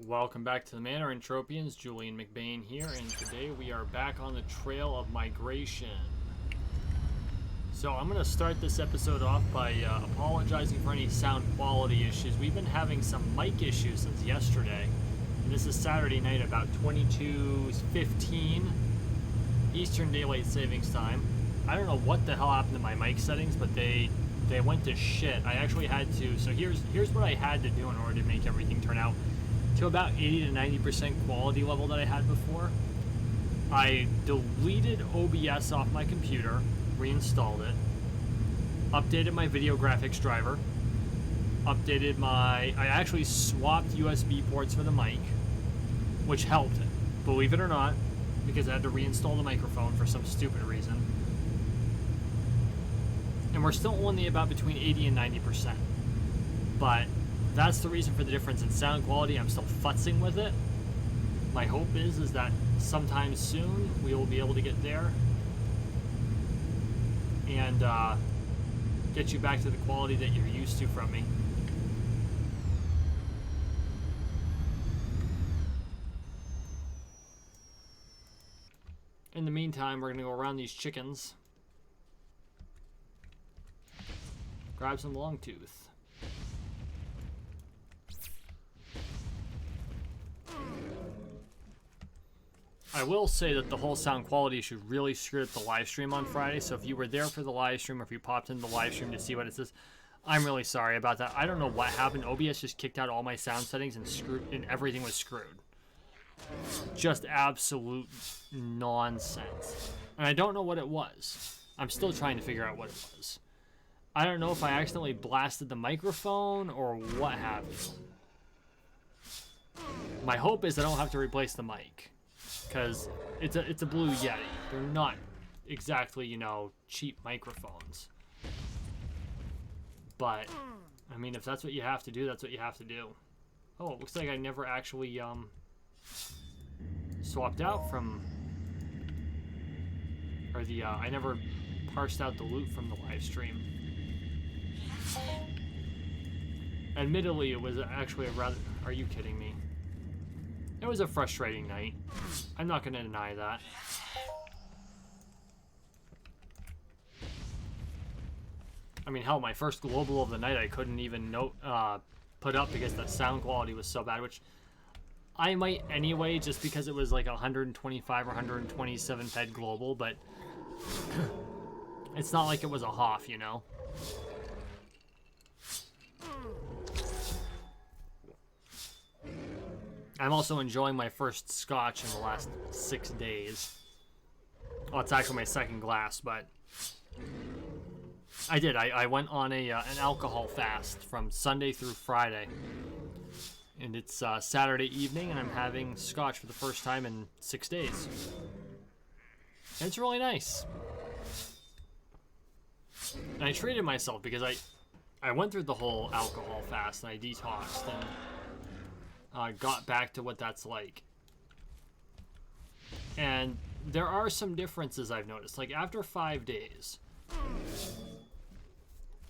Welcome back to the Manor, Entropians. Julian McBain here, and today we are back on the trail of migration. So I'm going to start this episode off by apologizing for any sound quality issues. We've been having some mic issues since yesterday, and this is Saturday night about 22:15 Eastern Daylight Savings Time. I don't know what the hell happened to my mic settings, but they went to shit. I actually had to, so here's what I had to do in order to make everything turn out to about 80 to 90% quality level that I had before. I deleted OBS off my computer, reinstalled it, updated my video graphics driver, I actually swapped USB ports for the mic, which helped, believe it or not, because I had to reinstall the microphone for some stupid reason. And we're still only about between 80 and 90%. But that's the reason for the difference in sound quality. I'm still futzing with it. My hope is that sometime soon we will be able to get there and get you back to the quality that you're used to from me. In the meantime, we're going to go around these chickens. Grab some long tooth. I will say that the whole sound quality issue really screwed up the live stream on Friday, so if you were there for the live stream or if you popped into the live stream to see what it says, I'm really sorry about that. I don't know what happened. OBS just kicked out all my sound settings and everything was screwed. Just absolute nonsense. And I don't know what it was. I'm still trying to figure out what it was. I don't know if I accidentally blasted the microphone or what have you. My hope is I don't have to replace the mic, because it's a Blue Yeti. They're not exactly, you know, cheap microphones. But, I mean, if that's what you have to do, that's what you have to do. Oh, it looks like I never actually swapped out from, or I never parsed out the loot from the live stream. Admittedly, it was actually a rather... Are you kidding me? It was a frustrating night. I'm not going to deny that. I mean, hell, my first global of the night I couldn't even put up because the sound quality was so bad, which I might anyway, just because it was like 125 or 127 fed global, but it's not like it was a HOF, you know? I'm also enjoying my first scotch in the last 6 days. Well, it's actually my second glass, but I did. I went on an alcohol fast from Sunday through Friday. And it's Saturday evening, and I'm having scotch for the first time in 6 days. And it's really nice. And I treated myself because I went through the whole alcohol fast, and I detoxed, and got back to what that's like. And there are some differences I've noticed. Like, after 5 days,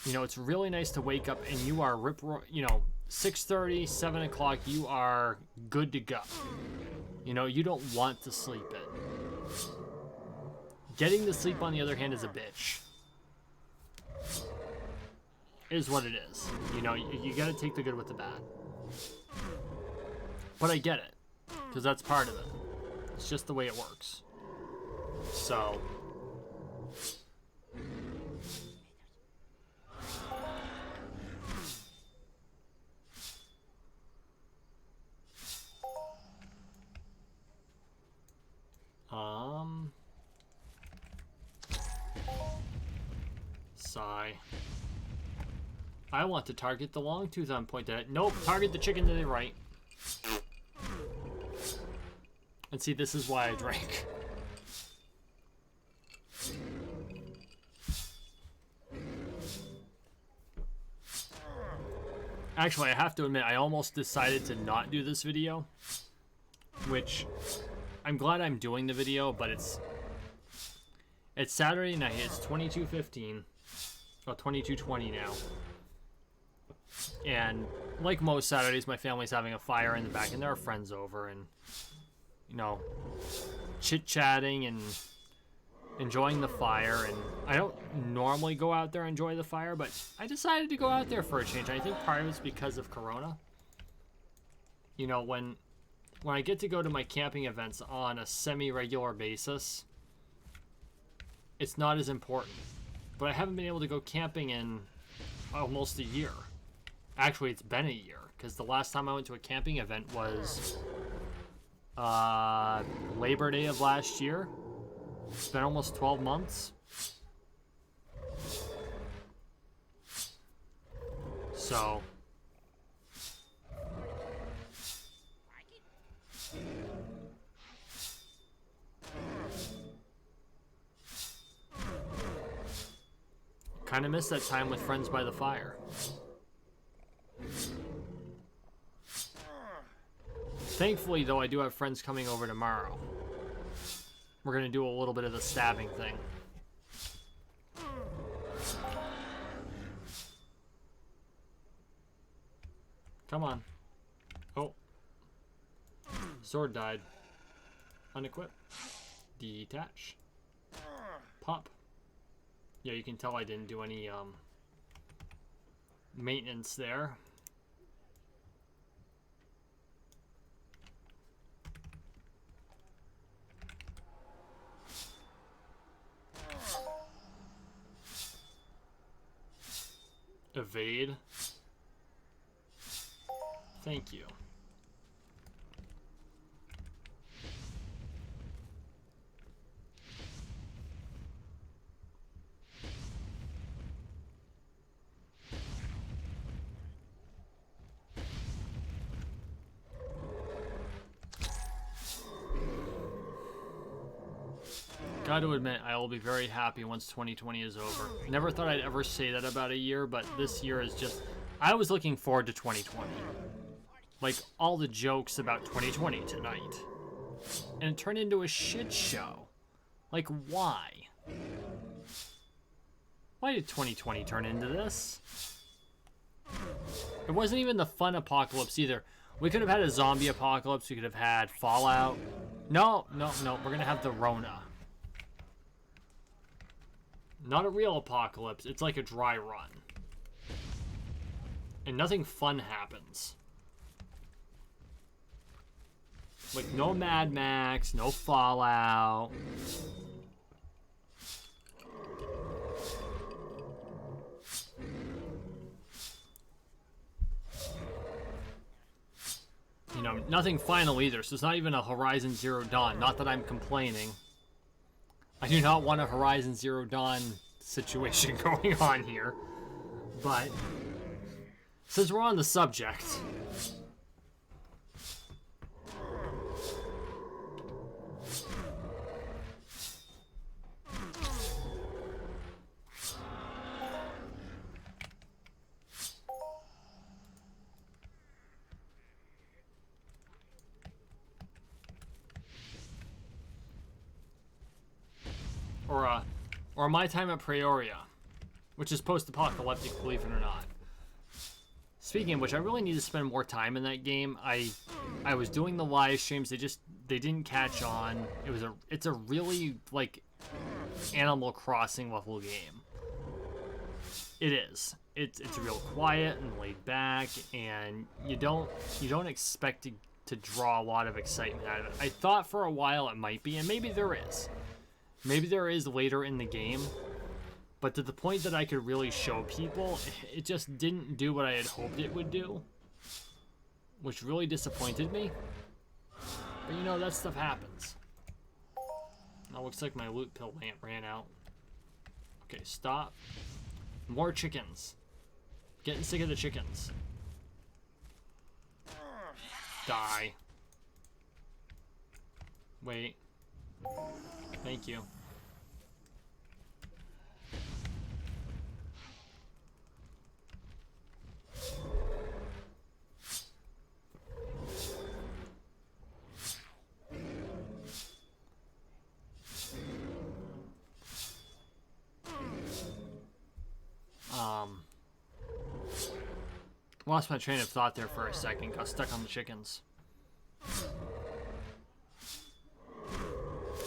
you know, it's really nice to wake up and you are 6:30, 7 o'clock, you are good to go. You know, you don't want to sleep in. Getting to sleep, on the other hand, is a bitch. It is what it is. You know, you gotta take the good with the bad. But I get it, because that's part of it. It's just the way it works. So, sigh. I want to target the long tooth I'm pointed at. Nope, target the chicken to the right. And see, this is why I drank. Actually, I have to admit, I almost decided to not do this video. Which, I'm glad I'm doing the video, but it's Saturday night, it's 22:15. Well, 22:20 now. And like most Saturdays, my family's having a fire in the back, and there are friends over, and you know, chit-chatting and enjoying the fire. And I don't normally go out there and enjoy the fire, but I decided to go out there for a change. I think part of it's because of Corona. You know, when I get to go to my camping events on a semi-regular basis, it's not as important. But I haven't been able to go camping in almost a year. Actually, it's been a year, because the last time I went to a camping event was Labor Day of last year. It's been almost 12 months. So kind of miss that time with friends by the fire. Thankfully, though, I do have friends coming over tomorrow. We're going to do a little bit of the stabbing thing. Come on. Oh. Sword died. Unequip. Detach. Pop. Yeah, you can tell I didn't do any maintenance there. Evade. Thank you. Got to admit, I will be very happy once 2020 is over. Never thought I'd ever say that about a year, but this year is just... I was looking forward to 2020. Like, all the jokes about 2020 tonight. And it turned into a shit show. Like, why? Why did 2020 turn into this? It wasn't even the fun apocalypse either. We could have had a zombie apocalypse. We could have had Fallout. No. We're gonna have the Rona. Not a real apocalypse. It's like a dry run. And nothing fun happens. Like, no Mad Max, no Fallout. You know, nothing final either, so it's not even a Horizon Zero Dawn. Not that I'm complaining. I do not want a Horizon Zero Dawn situation going on here. But since we're on the subject, or my time at Prioria, which is post-apocalyptic, believe it or not. Speaking of which, I really need to spend more time in that game. I was doing the live streams, they didn't catch on. It's a really like Animal Crossing level game. It is. It's real quiet and laid back, and you don't expect to draw a lot of excitement out of it. I thought for a while it might be, and maybe there is. Maybe there is later in the game, but to the point that I could really show people, it just didn't do what I had hoped it would do, which really disappointed me. But you know, that stuff happens. Now looks like my loot pill ran out. Okay, stop. More chickens. Getting sick of the chickens. Die. Wait. Thank you. Lost my train of thought there for a second. Got stuck on the chickens.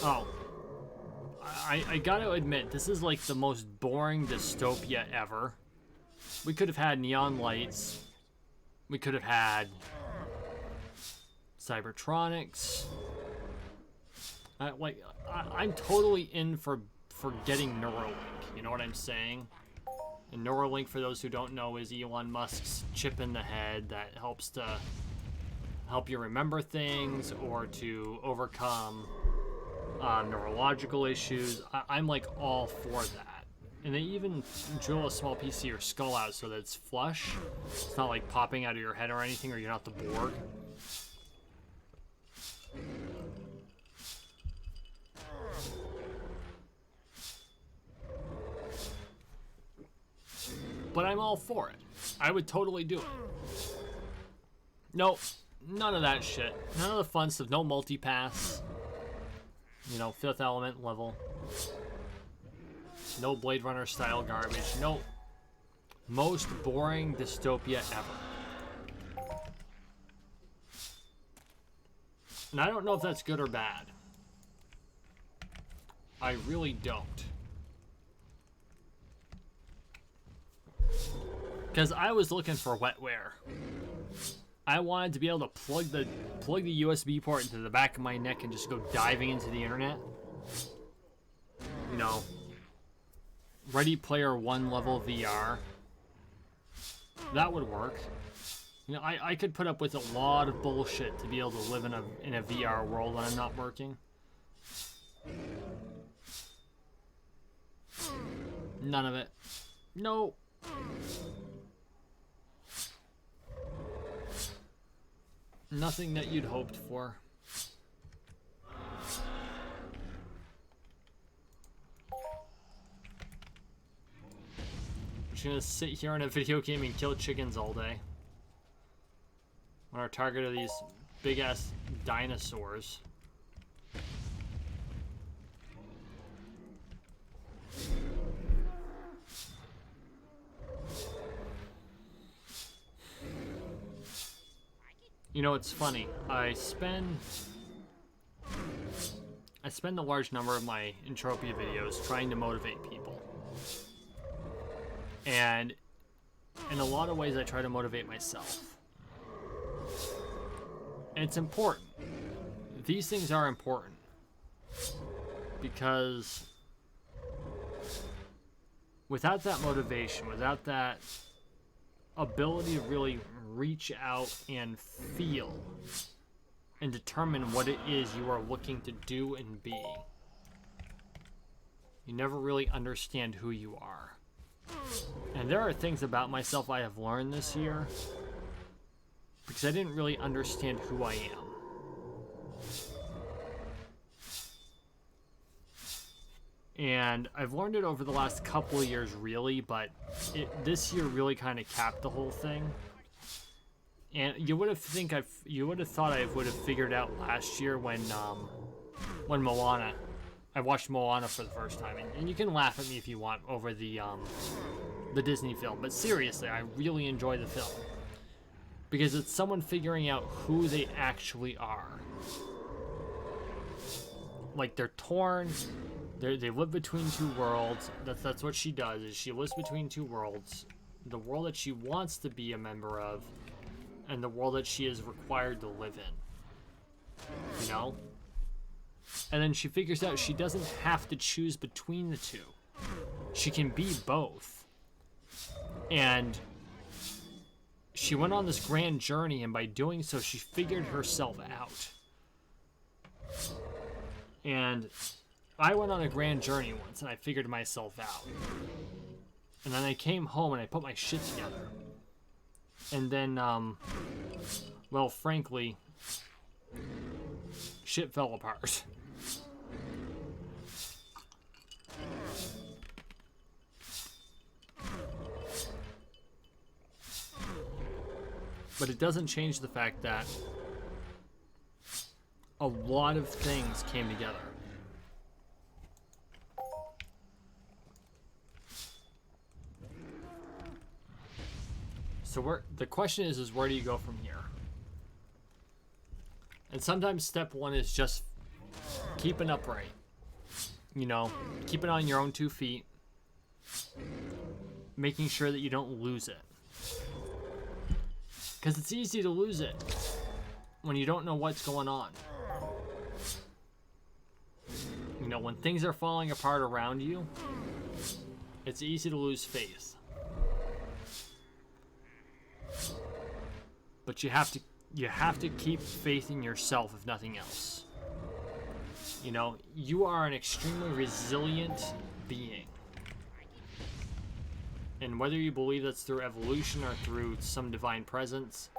Oh. I gotta admit, this is like the most boring dystopia ever. We could have had neon lights. We could have had Cybertronics. I'm totally in for getting Neuralink. You know what I'm saying? And Neuralink, for those who don't know, is Elon Musk's chip in the head that helps to help you remember things or to overcome neurological issues. I'm like all for that. And they even drill a small piece of your skull out so that it's flush. It's not like popping out of your head or anything, or you're not the Borg. But I'm all for it. I would totally do it. Nope. None of that shit. None of the fun stuff. No multipass. You know, Fifth Element level. No Blade Runner style garbage. No. Most boring dystopia ever. And I don't know if that's good or bad. I really don't. Because I was looking for wetware. I wanted to be able to plug the USB port into the back of my neck and just go diving into the internet. You know, Ready Player One level VR. That would work. You know, I could put up with a lot of bullshit to be able to live in a VR world when I'm not working. None of it. No. Nothing that you'd hoped for. I'm just gonna sit here in a video game and kill chickens all day. When our target are these big ass dinosaurs. You know, it's funny. I spend a large number of my Entropia videos trying to motivate people. And in a lot of ways, I try to motivate myself. And it's important. These things are important. Because without that motivation, without that ability to really reach out and feel and determine what it is you are looking to do and be, you never really understand who you are. And there are things about myself I have learned this year because I didn't really understand who I am. And I've learned it over the last couple of years, really, but this year really kind of capped the whole thing. And you would have thought I would have figured out last year when Moana, I watched Moana for the first time, and you can laugh at me if you want over the Disney film, but seriously, I really enjoy the film because it's someone figuring out who they actually are. Like, they're torn. They live between two worlds. That's what she does, is she lives between two worlds. The world that she wants to be a member of, and the world that she is required to live in. You know? And then she figures out she doesn't have to choose between the two. She can be both. And she went on this grand journey, and by doing so, she figured herself out. And I went on a grand journey once, and I figured myself out. And then I came home, and I put my shit together. And then, well, frankly, shit fell apart. But it doesn't change the fact that a lot of things came together. So the question is where do you go from here? And sometimes step one is just keeping upright. You know, keeping on your own 2 feet. Making sure that you don't lose it. Because it's easy to lose it when you don't know what's going on. You know, when things are falling apart around you, it's easy to lose faith. But you have to keep faith in yourself, if nothing else. You know, you are an extremely resilient being. And whether you believe that's through evolution or through some divine presence,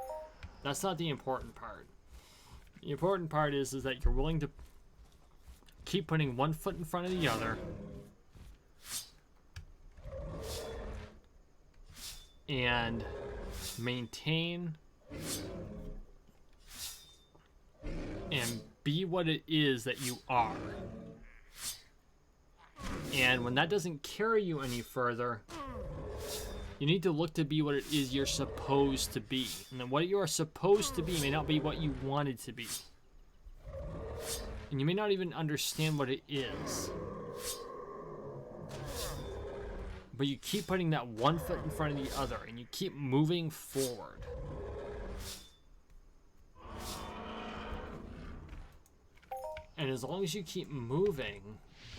that's not the important part. The important part is that you're willing to keep putting one foot in front of the other and maintain and be what it is that you are. And when that doesn't carry you any further, you need to look to be what it is you're supposed to be. And then what you are supposed to be may not be what you wanted to be. And you may not even understand what it is. But you keep putting that one foot in front of the other, and you keep moving forward. And as long as you keep moving,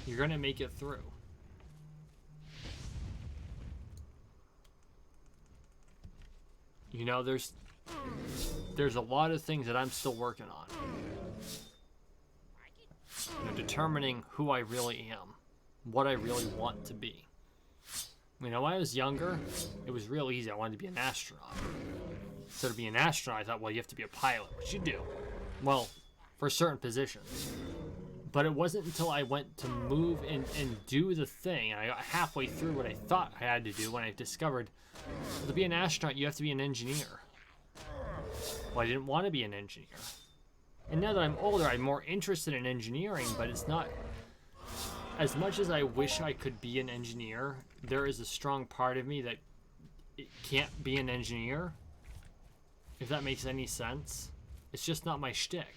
you're going to make it through. You know, there's a lot of things that I'm still working on. You know, determining who I really am, what I really want to be. You know, when I was younger, it was real easy. I wanted to be an astronaut. Instead of being an astronaut, I thought, well, you have to be a pilot, which you do. Well, for certain positions. But it wasn't until I went to move and do the thing, and I got halfway through what I thought I had to do when I discovered, well, to be an astronaut, you have to be an engineer. Well, I didn't want to be an engineer. And now that I'm older, I'm more interested in engineering, but it's not... As much as I wish I could be an engineer, there is a strong part of me that it can't be an engineer. If that makes any sense. It's just not my shtick.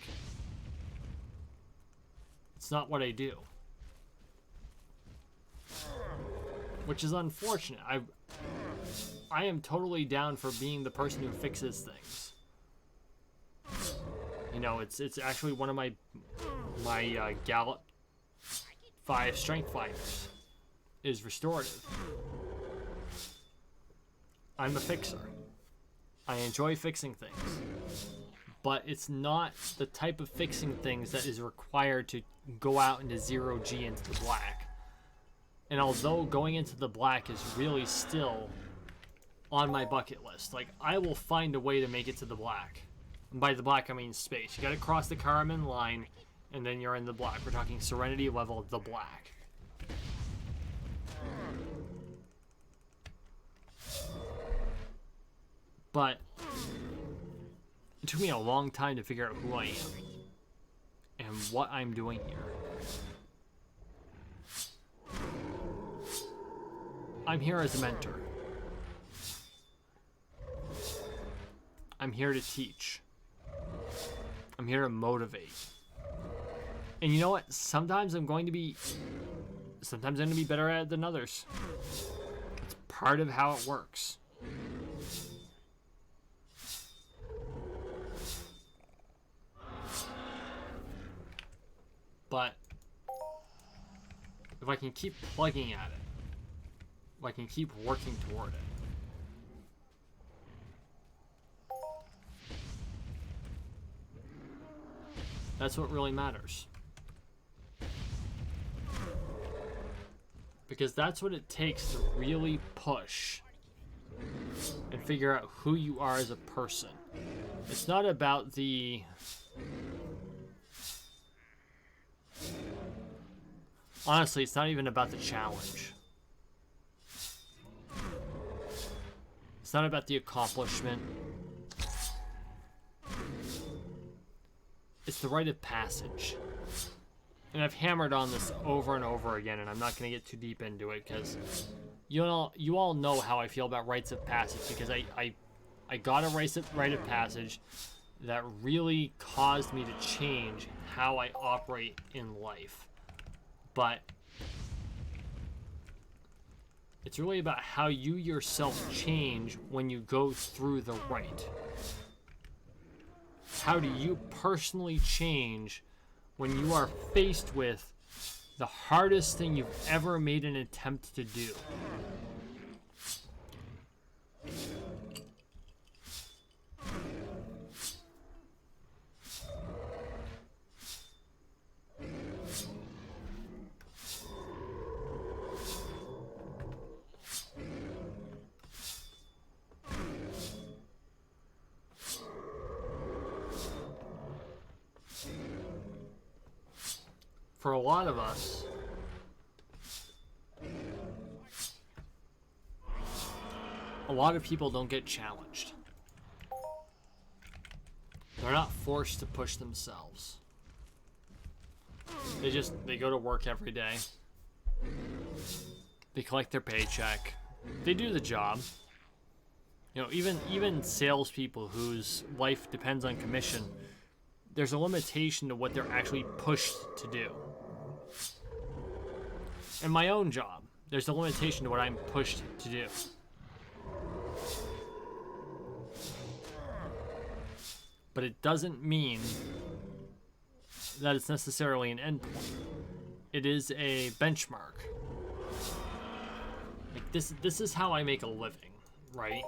It's not what I do. Which is unfortunate. I am totally down for being the person who fixes things. You know, it's actually one of my Gallup 5 strength finders is restorative. I'm a fixer. I enjoy fixing things. But it's not the type of fixing things that is required to go out into 0G into the black. And although going into the black is really still on my bucket list, like, I will find a way to make it to the black. And by the black, I mean space. You gotta cross the Karaman line, and then you're in the black. We're talking Serenity level, the black. But it took me a long time to figure out who I am and what I'm doing here. I'm here as a mentor. I'm here to teach. I'm here to motivate. And you know what? Sometimes I'm going to be better at it than others. It's part of how it works. But if I can keep plugging at it, if I can keep working toward it, that's what really matters. Because that's what it takes to really push and figure out who you are as a person. It's not about the... Honestly, it's not even about the challenge. It's not about the accomplishment. It's the rite of passage. And I've hammered on this over and over again, and I'm not going to get too deep into it, because you all know how I feel about rites of passage, because I got a rite of passage that really caused me to change how I operate in life. But it's really about how you yourself change when you go through the rite. How do you personally change when you are faced with the hardest thing you've ever made an attempt to do? For a lot of us, a lot of people don't get challenged. They're not forced to push themselves. They go to work every day. They collect their paycheck. They do the job. You know, even salespeople whose life depends on commission, there's a limitation to what they're actually pushed to do. In my own job, there's a limitation to what I'm pushed to do. But it doesn't mean that it's necessarily an endpoint. It is a benchmark. Like this is how I make a living, right?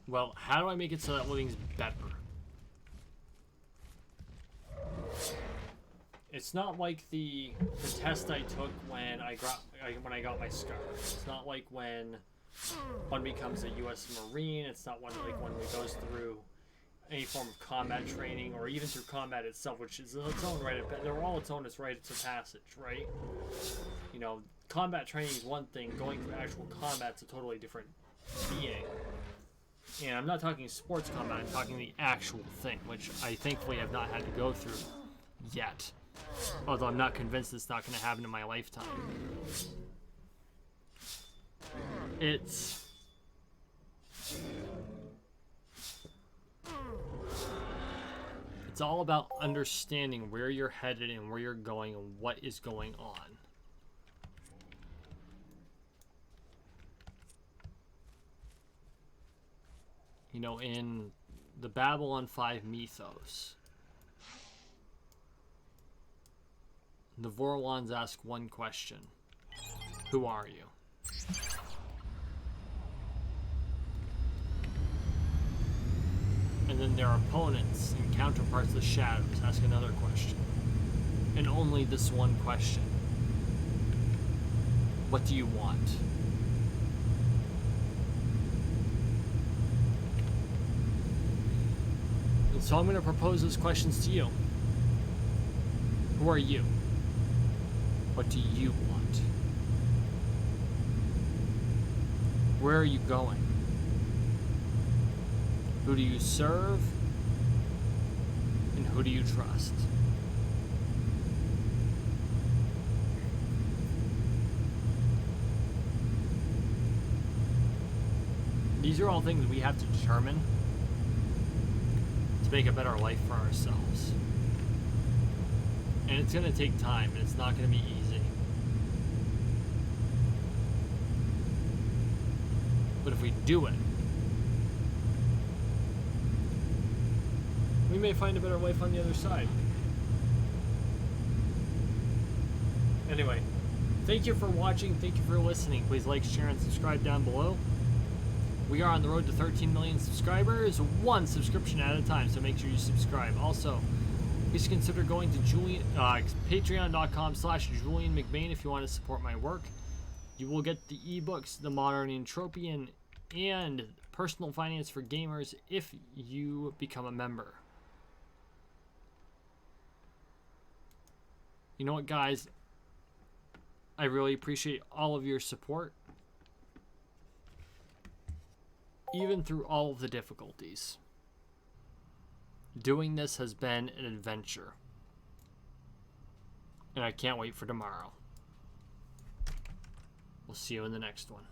Well, how do I make it so that living's better? It's not like the test I took when I got my scar. It's not like when one becomes a U.S. Marine. It's not like when we goes through any form of combat training, or even through combat itself, which is its own rite of passage. They're all its own rites of passage, right? You know, combat training is one thing. Going through actual combat's a totally different being. And I'm not talking sports combat. I'm talking the actual thing, which I thankfully have not had to go through yet. Although I'm not convinced it's not going to happen in my lifetime. It's all about understanding where you're headed and where you're going and what is going on. You know, in the Babylon 5 mythos, the Vorlons ask one question: who are you? And then their opponents and counterparts, the shadows, ask another question. And only this one question: what do you want? And so I'm going to propose those questions to you. Who are you? What do you want? Where are you going? Who do you serve? And who do you trust? These are all things we have to determine to make a better life for ourselves. And it's going to take time, and it's not going to be easy. But if we do it, we may find a better life on the other side. Anyway, thank you for watching. Thank you for listening. Please like, share, and subscribe down below. We are on the road to 13 million subscribers, one subscription at a time, so make sure you subscribe. Also, please consider going to patreon.com/Julian McBain if you want to support my work. You will get the ebooks, The Modern Entropian, and Personal Finance for Gamers if you become a member. You know what, guys? I really appreciate all of your support, even through all of the difficulties. Doing this has been an adventure, and I can't wait for tomorrow. We'll see you in the next one.